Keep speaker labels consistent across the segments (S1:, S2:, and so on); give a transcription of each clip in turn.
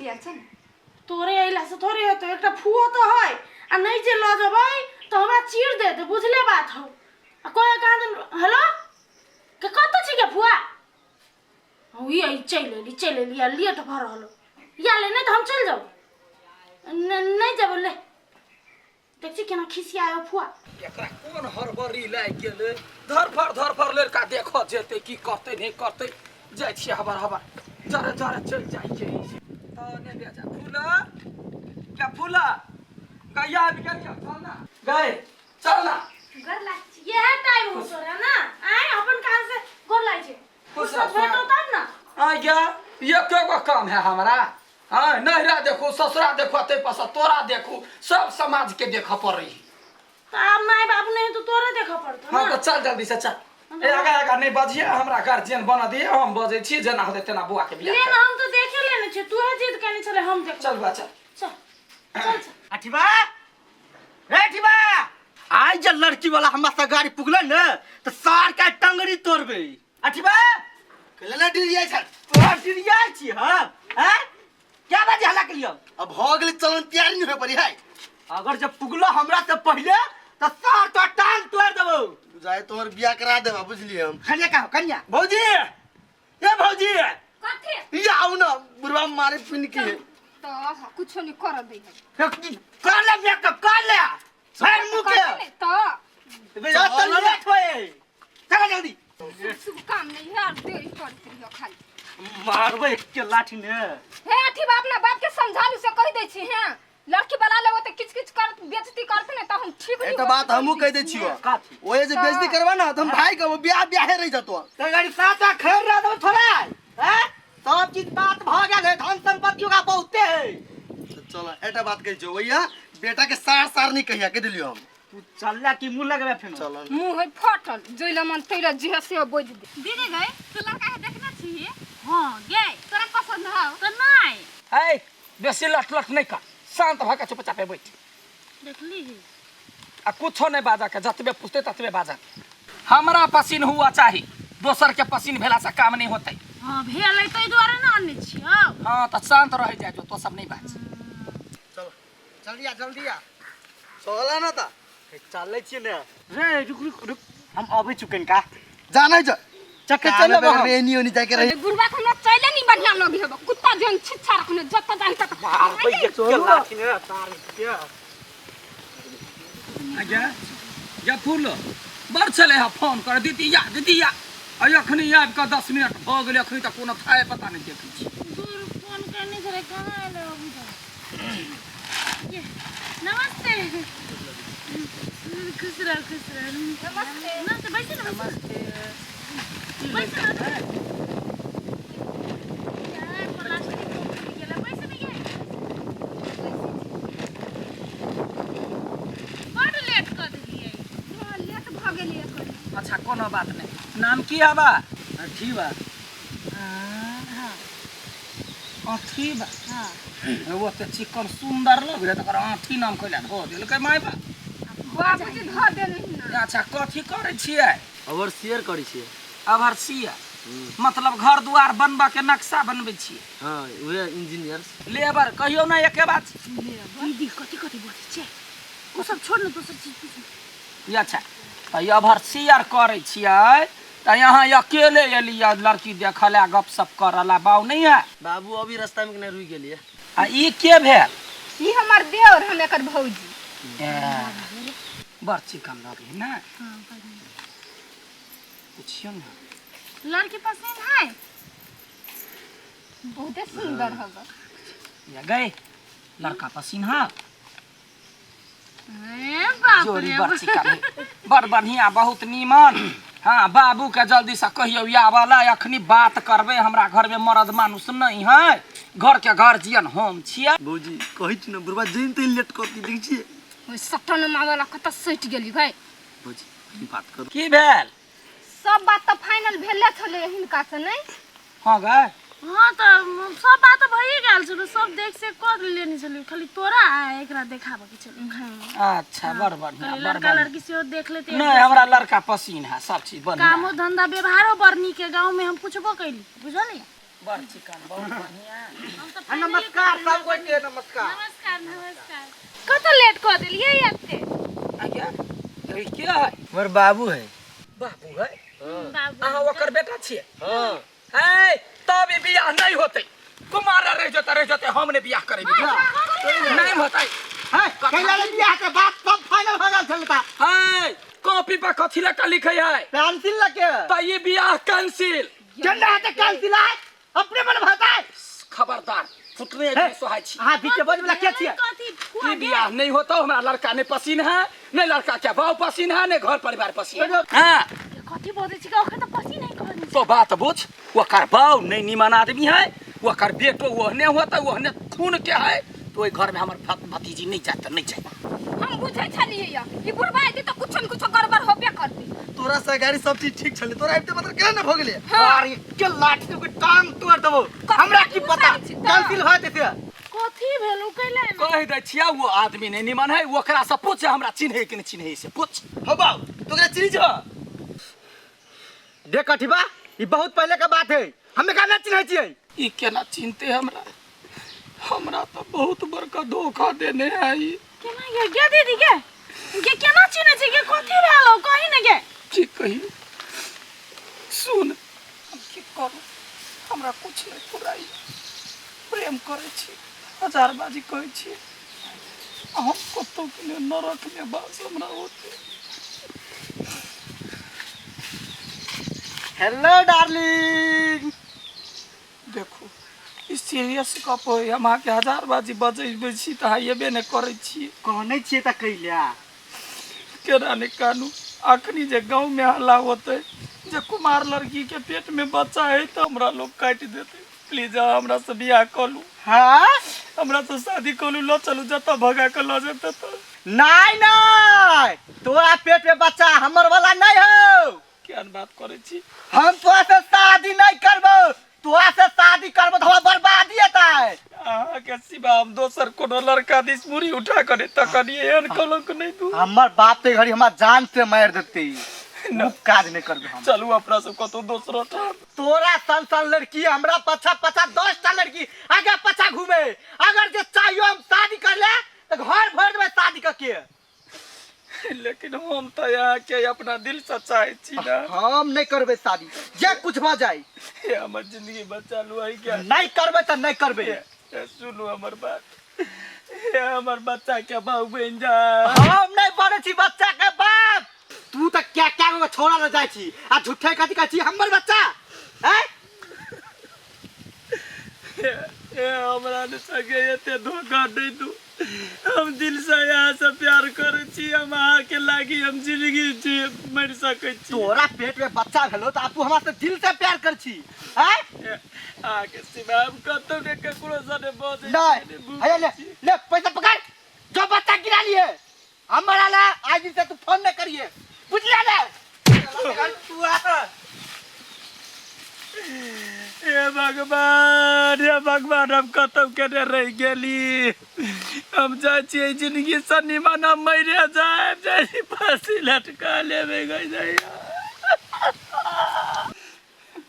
S1: तैयार छ न
S2: तोरे आइला से थोड़े होतो एकटा फुओ तो है आ नहीं जे ल जबै तो हमरा चीर दे बुझले बात हो आ कोई कहां हेलो के कत छी के फुआ ओ ये चल ले या लेट भ रहलो या ले नहीं तो हम चल जाओ नहीं जाब ले देखछि केना खिसियायो फुआ
S3: एकरा कोन हरबरी लाग गेले धर फर लड़का देखो जेते की करते नहीं करते जाय छी हबर जरा चल जाय छै तने बेजा फूला गया बिगड़ के चल ना
S2: घर लाग ये है टाइम हो सोरा ना आए अपन कहां से घर लाग छे फुर्सत भेटो तब ना
S3: आ गया ये क्या काम है हमारा हां नहरा देखो ससुरा देखो ते पस तोरा देखो सब समाज के देखा पड़ रही
S2: अब माय बाप नहीं तो तोरे देखा पड़तो
S3: हां तो चल जल्दी से चल ए आगा नहीं बजिए हमरा गार्जियन बना दिए हम बजे छी जना होते तना बुआ के बियाह
S2: ले ना हम तो देखे लेने छे तू है जिद करने चले हम देख
S3: चल बा चल
S4: अठिबा रे अठिबा आज जे लड़की वाला हमरा से गाड़ी पुगले न त सार का टंगड़ी तोड़बे अठिबा कले डिरिया छ तोरा डिरिया छी हैं क्या बाजे हला के लियो अब हो गेल चलन तैयार नहीं हो पड़ी है अगर जब पुगलो हमरा से पहले त सार तो टांग तोड़ देबो
S5: जाए तोहर बियाह करा देबा बुझलिए हम
S4: कन्या भौजी ए भौजी
S1: कथे
S5: ये आउ ना बुढ़वा मारे पिन के
S1: तो कुछ नहीं कर दे
S4: कर ले बे कर ले सर मुके
S1: तो
S4: चल लेट होए चल जल्दी
S1: शुभ काम नहीं है देरी करती हो खाली
S4: मारबे के लाठी ने
S1: हे अठी बाप ना बाप के समझालू से कह दे छी हैं लड़की वाला लोग तो किच कर बेइज्जती करते ने तो हम ठीक नहीं
S5: एटा बात हमहु कह दे छियो ओए जे बेइज्जती करबा ना त हम भाई के बियाह रह जतो
S4: ते गाड़ी साचा खैर रह दो थोड़ा हैं सब चीज बात भ गेल है धन संपत्ति का बहुते है
S5: चलो एटा बात कह जो भैया बेटा के सार नहीं कहिया के दिलियो हम
S4: तू चलला की मुंह लगबे फेन
S5: चलो
S1: मुंह है फटल जोइला मन तैला जे से बोझ दे दीदी गए तू लड़का है देखना छी हां गए तोरा पसंद हो तो नहीं
S3: ए बेसी लट नहीं का शांत भका चुपचाप बैठ
S2: देखली
S3: आ कुछो नहीं बाजा के जतबे पूछते ततबे बाजा हमरा पसीन हुआ चाही दोसर के पसीन भेला से काम नहीं होतै
S2: हां भेलै तै द्वारा ना आने छियो
S3: हां त शांत रह जाय जो तो सब नहीं बाज
S5: चलो जल्दी आ सोला ना ता
S4: चले छी ने रे रुक हम अबे चुकन का
S5: जानै छ
S4: चक्के चले बा
S5: रे नहीं जाके रही
S1: गुरबा हमरा चले नहीं बढ़िया लगी है कुत्ता जन छिछा रखने जत जान तक
S4: मार पे के लाठी ने तार के
S3: आजा या फूल बर चले है फोन कर दीदी या अखनी आब का 10 मिनट भ गेल अखनी तक कोनो थाए पता नहीं देखै छी
S2: दूर फोन करने से कहां आले अभी ये नमस्ते खुश रह नमस्ते ना तो बैठ ना नमस्ते बैठ ना यार प्लास्टिक को गेला पैसे नहीं है बड़ लेट कर दिए
S1: लेट भ गेली
S3: अच्छा कोनो बात नहीं नाम की आबा
S4: अठीबा
S3: हां अठीबा
S2: हां
S3: वो ते चिकन सुंदर लग रहे तकर आठी नाम कहला धो देल के माय बा
S1: बाबूजी ध दे नहीं ना
S3: अच्छा कथी करे छियै
S5: और शेयर करै छियै
S3: अभरसिया मतलब घर द्वार बनबा के नक्शा बनबै छियै
S5: हां वे इंजीनियर
S3: लेबर कहियो ना एके बात
S2: दीदी कथी बोलै छै ओ सब छोड़ न दोसर चीज पूछ
S3: ये अच्छा त अभरसिया करे छियै त यहाँ अकेले एलिया लड़की देखला गपशप करला बाऊ नहीं है
S5: बाबू अभी रास्ता में नहीं रुक गेलिए
S3: आ ई के भेल
S1: ई हमर देवर हम एकर भौजी
S3: बड़ चिकन लगे ना पूछियो ना
S2: लड़की पसंद है
S1: बहुत सुंदर होगा
S3: या गए लड़का पसीन है
S2: ए बाप
S3: जोड़ी
S2: रे
S3: बड़ चिकन बड़ बढ़िया बहुत नीमन हाँ बाबू के जल्दी से कहियो या वाला अखनी बात करबे हमरा घर में मर्द मानुस नहीं है घर के गार्जियन हम छियै
S5: भौजी कहि छी न बुढ़वा जइन त लेट करती देख छी
S1: ओइ सटन मावला कत सट गेली भाई
S5: भौजी बात कर
S3: की भेल
S1: सब बात तो फाइनल भेले छले हिनका से नहीं
S3: हां गए
S2: हां तो सब बात भई गेल छ सब देख से कर लेनी छली खाली तोरा एकरा देखाबे के छली
S3: अच्छा बड़ बढ़िया बड़
S2: लड़का लड़की से देख लेते
S3: नहीं हमरा लड़का पसीन है सब चीज बढ़िया
S2: कामो धंधा व्यवहारो बरनी के गांव में हम पूछबो कैली बुझलिए
S3: बड़ चिकन बहुत बढ़िया।
S4: नमस्कार सब कोई के नमस्कार।
S2: नमस्कार कत लेट कर देलिए याते
S3: आज्ञा ये क्या है?
S4: मोर बाबू है।
S3: बाबू है?
S2: बाबू
S3: अहाँ ओकर बेटा छिए?
S4: हां
S3: है तब ई बियाह नहीं होते। कुमार रह जते हमने बियाह करे नहीं होता
S4: है कैला बियाह के बात सब फाइनल हो गल चलता
S3: है। कॉपी पर कथी लगा लिखे है?
S4: कैंसिल लगे
S3: तो ये बियाह कैंसिल।
S4: केना है कैंसिल है अपने मन भाता है।
S3: खबरदार फुटने के सोहाय छी।
S4: हां बीच बोल वाला के छिए?
S3: ये बियाह नहीं होता हमरा लड़का ने पसीन है नहीं लड़का के बाऊ पसीन है नहीं घर परिवार पसीन। हां
S2: कथी बोले छी का ओखन त पसी नहीं कहनी
S3: तो बात बुझ ओकर बाऊ नहीं निमन आदमी है ओकर बेटो ओहने होता ओहने खून के है तो ओई घर में हमर भतीजी नहीं जाता नहीं चाहिए।
S1: हम बुझै छलिए या ई बुढ़बा आइते त कुछ न कुछ गड़बड़ होबे करती।
S5: तोरा से गाड़ी सब चीज ठीक छले तोरा आइते मतलब केना न भ गेले?
S4: अरे के लाठी से टांग तोड़ देबो हमरा की पता कैंसिल होय देते।
S2: कथी भेलु कैला
S3: कह दे छिया वो आदमी नहीं निमन है ओकरा से पूछ हमरा चिन्हे कि नहीं चिन्हे से पूछ।
S5: हो बाऊ तोरा चिनी छ?
S4: देख अठिबा ई बहुत पहले का बात है हमें का ना चिन्है छियै।
S3: ई केना चिन्हते हमरा तो बहुत बड़का धोखा देने है ई।
S2: केना ये गे दीदी के केना चिन्है छी के कथी भेलौ कहि न गे
S3: की कही सुन हम की करू हमरा कुछ नहीं पुराई प्रेम करे छी हजारबाजी कहै छी हम कतो के लिए नरक में बास हमरा होते।
S4: हेलो डार्लिंग
S3: देखो ई सीरियस कप है हम के हजारबाजी बजै छी त हेबे ने करे छी।
S4: कहनै छियै त कइला
S3: केना ने कानू अखनी जे गांव में हल्ला होते जे कुमार लड़की के पेट में बच्चा है तो हमरा लोग काट देते। प्लीज हमरा से बियाह कलू।
S4: हां
S3: हमरा से शादी कलू लो चलू जता भगा के लो जेते तो
S4: नहीं तोरा पेट में बच्चा हमर वाला नहीं हो।
S3: केहन बात करे छी?
S4: हम तोरा से शादी नहीं करबो तोरा से शादी करबो तो बर्बादी हेतै।
S3: आहा के सिवा हम दोसर कोनो लड़का दिस मुरी उठा करे त कनिए एहन कलंक नहीं दू।
S4: हमर बाप ते घड़ी हमरा जान से मार देते न काज नहीं करबो हम।
S3: चलू अपना सब कतो दोसरो ठाम।
S4: तोरा सन लड़की हमरा पछा 10 टा लड़की आगे पछा घूमे अगर जे चाहियो हम शादी कर ले तो घर भर में शादी करके।
S3: लेकिन हम तो यहाँ के अपना दिल से चाहे छी ना।
S4: हम नहीं करबे शादी जे कुछ भ जाए
S3: ये हमर जिंदगी बचा लू है क्या?
S4: नहीं करबे त नहीं करबे।
S3: सुनो हमर बात ये हमर बच्चा के बाबू बन जा।
S4: हम नहीं बने छी बच्चा के बाप तू त क्या क्या को छोड़ा न जाय छी आ झूठे कथि का छी हमर बच्चा हैं।
S3: ये हमरा ने सगे एते धोखा दे दू हम दिल से यहाँ से प्यार करे छी हम अहाँ के लागी हम जिंदगी जी मर सके छी।
S4: तोरा पेट में बच्चा भेलो त आपू हमरा से दिल से प्यार कर छी हैं।
S3: आके सिवा हम कतो ने ककरो सने बोझ
S4: नहीं अरे ले पैसा पकड़ जो बच्चा गिरा लिए हमारा ला आज दिन से तू फोन न करिए बुझला ना। तू आ
S3: हे भगवान हम खत्म करे रह गेली हम जाय छियै जिंदगी से निमन हम मरे जाए फांसी लटका लेबे गई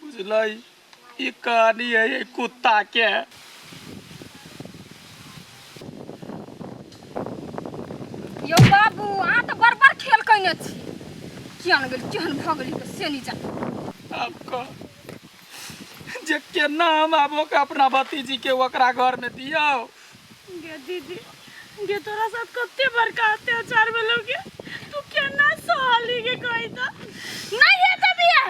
S3: बुझलाई ई कहानी है ये कुत्ता के।
S1: यो बाबू आ त बरबर खेल कइने छी केहन गेल केहन भ गेली त से नहीं जा।
S3: आपको जे केना हम आबो के अपना भतीजी के ओकरा घर में दियो।
S2: गे दीदी गे तोरा साथ कते बड़का अत्याचार भेलौ गे तू केना सहली के कहि त नहीं हे त बिया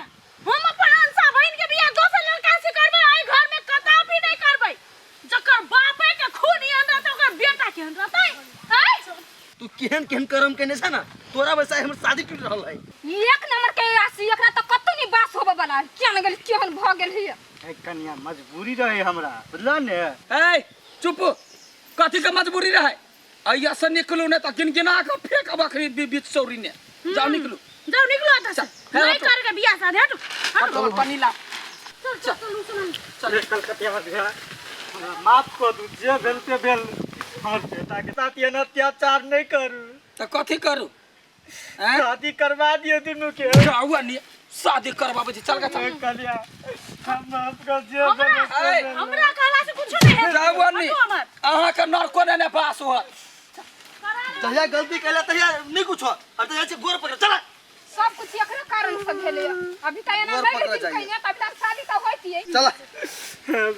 S2: हम अपन अंसा बहिन के बिया दोसर लड़का से करबै आई घर में कता भी नहीं करबै जकर बापे के खून ही अंदर त ओकर बेटा के अंदर रहतै हैं।
S5: तू केहन कर्म केने छ ना तोरा वैसा हमर शादी टूट रहल है।
S1: एक नंबर के आसी एकरा त कतो नहीं बास होबे वाला केहन गेल केहन भ गेल हिय।
S4: ए कन्या मजबूरी रहे हमरा बुझला ने।
S3: ए चुप कथी के मजबूरी रहे अइया से निकलू ने त गिनगिना के फेंक बकरी बीच सौरी ने जाओ निकलू
S2: आता से नहीं कर के बिया शादी हट
S3: चलो पानी ला
S2: चल
S4: चल कलकतिया में गया माफ कर दू जे भेलते भेल हमर बेटा के साथ ये अत्याचार नहीं करू
S3: त कथी करू हैं
S4: शादी करवा दियो दुनू के।
S3: जाऊ नि शादी करवाबे छी चल गा चल
S4: कन्या
S1: हमरा कहला से कुछ नहीं है
S3: जावनी अहाँ के नरको ने पास हो
S5: तहिया गलती कैला तहिया नहीं कुछ हो और तहिया से गोर पकड़ चला
S1: सब कुछ एकरा कारण से भेले अभी त एना
S5: गोर
S1: नहीं
S5: पकड़ा
S1: लेकिन
S5: जाइए।
S1: कहिया तब तक शादी त होती है
S5: चला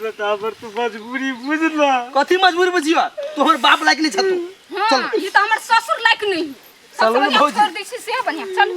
S4: बता पर तू मजबूरी बुझला
S5: कथी मजबूरी बचिया तोहर बाप लायक नहीं छतू
S1: हां ये त हमर ससुर लायक नहीं
S5: चलो
S1: सब
S5: भौजी।
S1: कर दै छी से बढ़िया चल